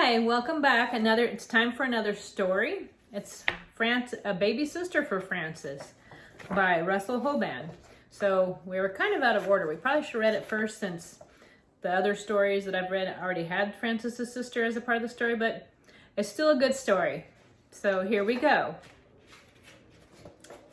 Hi, welcome back. It's time for another story. It's A Baby Sister for Frances by Russell Hoban. So we were kind of out of order. We probably should have read it first since the other stories that I've read already had Frances's sister as a part of the story, but it's still a good story. So here we go.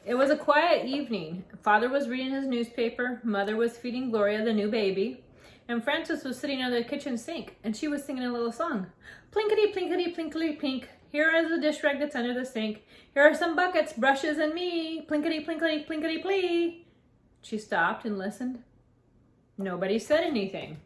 It was a quiet evening. Father was reading his newspaper, Mother was feeding Gloria the new baby, and Frances was sitting under the kitchen sink, and she was singing a little song. Plinkety, plinkety, plinkety, plink. Here is the dish rag that's under the sink. Here are some buckets, brushes, and me. Plinkety, plinkety, plinkety, plee. She stopped and listened. Nobody said anything.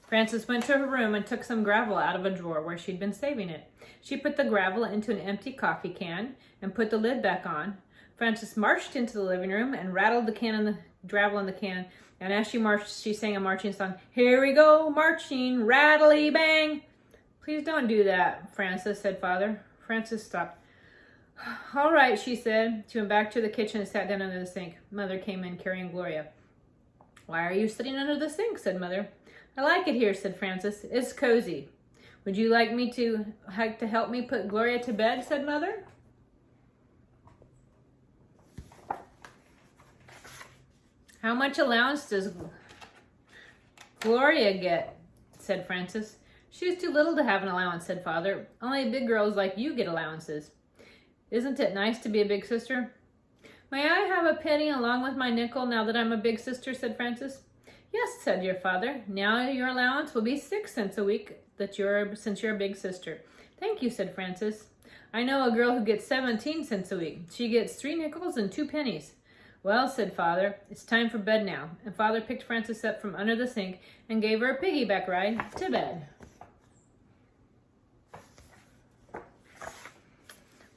Frances went to her room and took some gravel out of a drawer where she'd been saving it. She put the gravel into an empty coffee can and put the lid back on. Frances marched into the living room and rattled the gravel in the can. And as she marched, she sang a marching song. Here we go, marching, rattly bang. Please don't do that, Frances, said Father. Frances stopped. All right, she said. She went back to the kitchen and sat down under the sink. Mother came in carrying Gloria. Why are you sitting under the sink, said Mother. I like it here, said Frances. It's cozy. Would you like me to help me put Gloria to bed, said Mother. How much allowance does Gloria get, said Frances. She's too little to have an allowance, said Father. Only big girls like you get allowances. Isn't it nice to be a big sister? May I have a penny along with my nickel now that I'm a big sister, said Frances. Yes, said your father. Now your allowance will be 6 cents a week since you're a big sister. Thank you, said Frances. I know a girl who gets 17 cents a week. She gets 3 nickels and 2 pennies. Well, said Father, it's time for bed now. And Father picked Frances up from under the sink and gave her a piggyback ride to bed.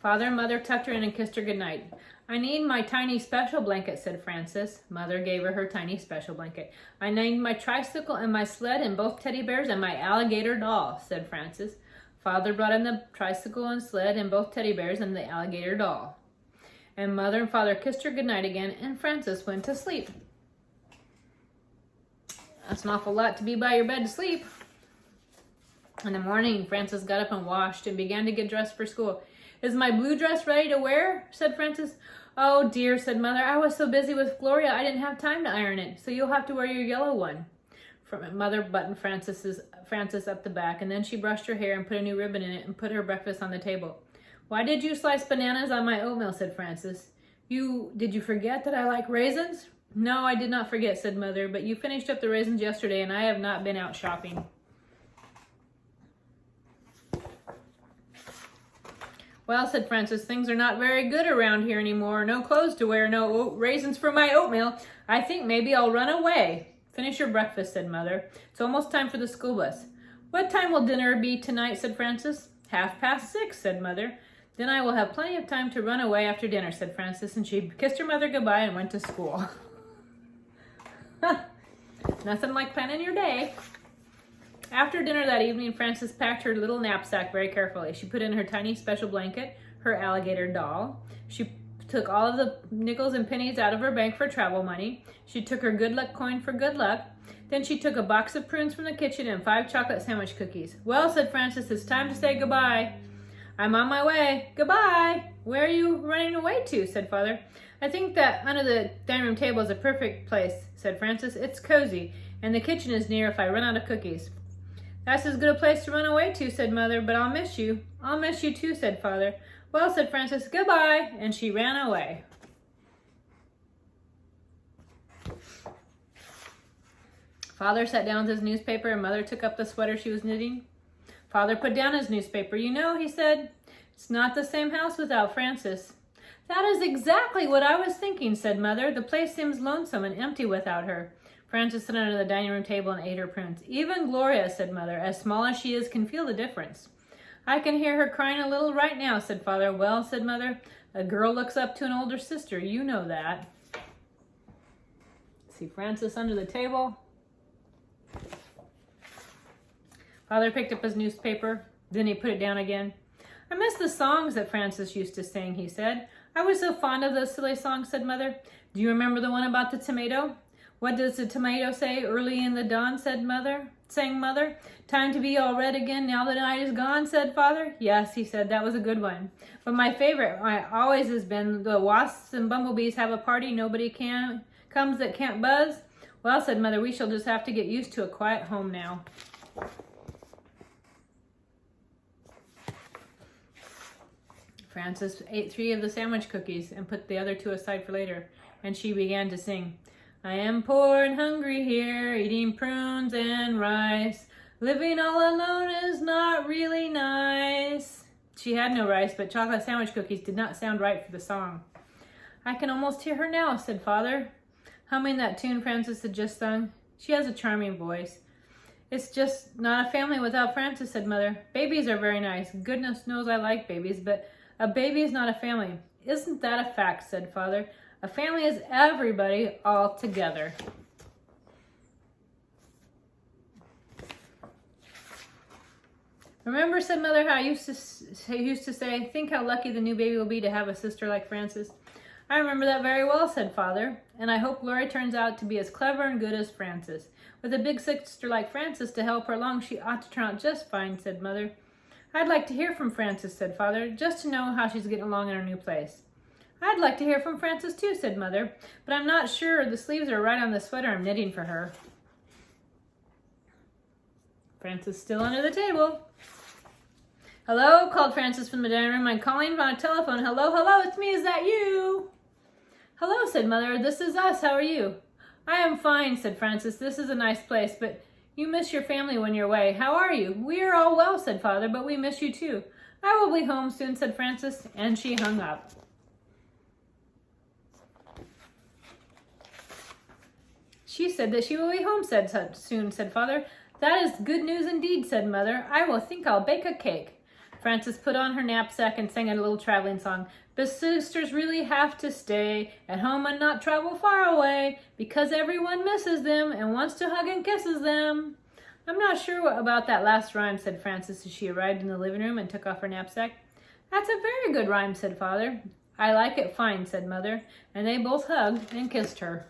Father and Mother tucked her in and kissed her goodnight. I need my tiny special blanket, said Frances. Mother gave her her tiny special blanket. I need my tricycle and my sled and both teddy bears and my alligator doll, said Frances. Father brought in the tricycle and sled and both teddy bears and the alligator doll. And Mother and Father kissed her goodnight again, and Frances went to sleep. That's an awful lot to be by your bed to sleep. In the morning, Frances got up and washed and began to get dressed for school. Is my blue dress ready to wear? Said Frances. Oh dear, said Mother. I was so busy with Gloria, I didn't have time to iron it, so you'll have to wear your yellow one. Mother buttoned Frances up the back, and then she brushed her hair and put a new ribbon in it and put her breakfast on the table. Why did you slice bananas on my oatmeal, said Frances. Did you forget that I like raisins? No, I did not forget, said Mother, but you finished up the raisins yesterday and I have not been out shopping. Well, said Frances, things are not very good around here anymore. No clothes to wear, no raisins for my oatmeal. I think maybe I'll run away. Finish your breakfast, said Mother. It's almost time for the school bus. What time will dinner be tonight, said Frances. 6:30, said Mother. Then I will have plenty of time to run away after dinner, said Frances, and she kissed her mother goodbye and went to school. Nothing like planning your day. After dinner that evening, Frances packed her little knapsack very carefully. She put in her tiny special blanket, her alligator doll. She took all of the nickels and pennies out of her bank for travel money. She took her good luck coin for good luck. Then she took a box of prunes from the kitchen and 5 chocolate sandwich cookies. Well, said Frances, it's time to say goodbye. I'm on my way. Goodbye. Where are you running away to, said Father. I think that under the dining room table is a perfect place, said Frances. It's cozy, and the kitchen is near if I run out of cookies. That's as good a place to run away to, said Mother, but I'll miss you. I'll miss you too, said Father. Well, said Frances, goodbye, and she ran away. Father sat down with his newspaper, and Mother took up the sweater she was knitting. Father put down his newspaper. You know, he said, it's not the same house without Frances. That is exactly what I was thinking, said Mother. The place seems lonesome and empty without her. Frances sat under the dining room table and ate her prunes. Even Gloria, said Mother, as small as she is, can feel the difference. I can hear her crying a little right now, said Father. Well, said Mother, a girl looks up to an older sister. You know that. See Frances under the table. Father picked up his newspaper. Then he put it down again. I miss the songs that Frances used to sing, he said. I was so fond of those silly songs, said Mother. Do you remember the one about the tomato? What does the tomato say? Early in the dawn, sang Mother. Time to be all red again now the night is gone, said Father. Yes, he said, that was a good one. But my favorite always has been the wasps and bumblebees have a party, nobody comes that can't buzz. Well, said Mother, we shall just have to get used to a quiet home now. Frances ate 3 of the sandwich cookies and put the other 2 aside for later, and she began to sing. I am poor and hungry here, eating prunes and rice. Living all alone is not really nice. She had no rice, but chocolate sandwich cookies did not sound right for the song. I can almost hear her now, said Father, humming that tune Frances had just sung. She has a charming voice. It's just not a family without Frances, said Mother. Babies are very nice. Goodness knows I like babies, but a baby is not a family. Isn't that a fact, said Father. A family is everybody all together. Remember, said Mother, how I used to say, think how lucky the new baby will be to have a sister like Frances. I remember that very well, said Father, and I hope Glory turns out to be as clever and good as Frances. With a big sister like Frances to help her along, she ought to turn out just fine, said Mother. I'd like to hear from Frances, said Father, just to know how she's getting along in her new place. I'd like to hear from Frances too, said Mother, but I'm not sure the sleeves are right on the sweater I'm knitting for her. Frances still under the table. Hello, called Frances from the dining room. I'm calling on a telephone. Hello, hello, it's me. Is that you? Hello, said Mother. This is us. How are you? I am fine, said Frances. This is a nice place, but you miss your family when you're away. How are you? We are all well, said Father, but we miss you too. I will be home soon, said Frances, and she hung up. She said that she will be home soon, said Father. That is good news indeed, said Mother. I think I'll bake a cake. Frances put on her knapsack and sang a little traveling song. But sisters really have to stay at home and not travel far away because everyone misses them and wants to hug and kisses them. I'm not sure about that last rhyme, said Frances as she arrived in the living room and took off her knapsack. That's a very good rhyme, said Father. I like it fine, said Mother, and they both hugged and kissed her.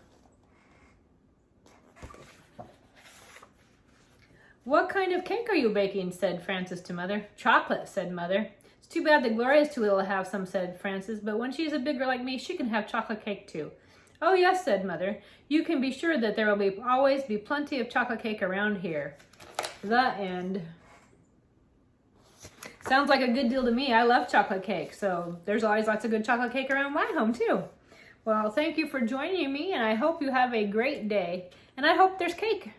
What kind of cake are you baking? Said Frances to Mother. Chocolate, said Mother. It's too bad that Gloria's too little to have some, said Frances, but when she's a big girl like me, she can have chocolate cake too. Oh yes, said Mother. You can be sure that there will always be plenty of chocolate cake around here. The end. Sounds like a good deal to me. I love chocolate cake, so there's always lots of good chocolate cake around my home too. Well, thank you for joining me, and I hope you have a great day. And I hope there's cake.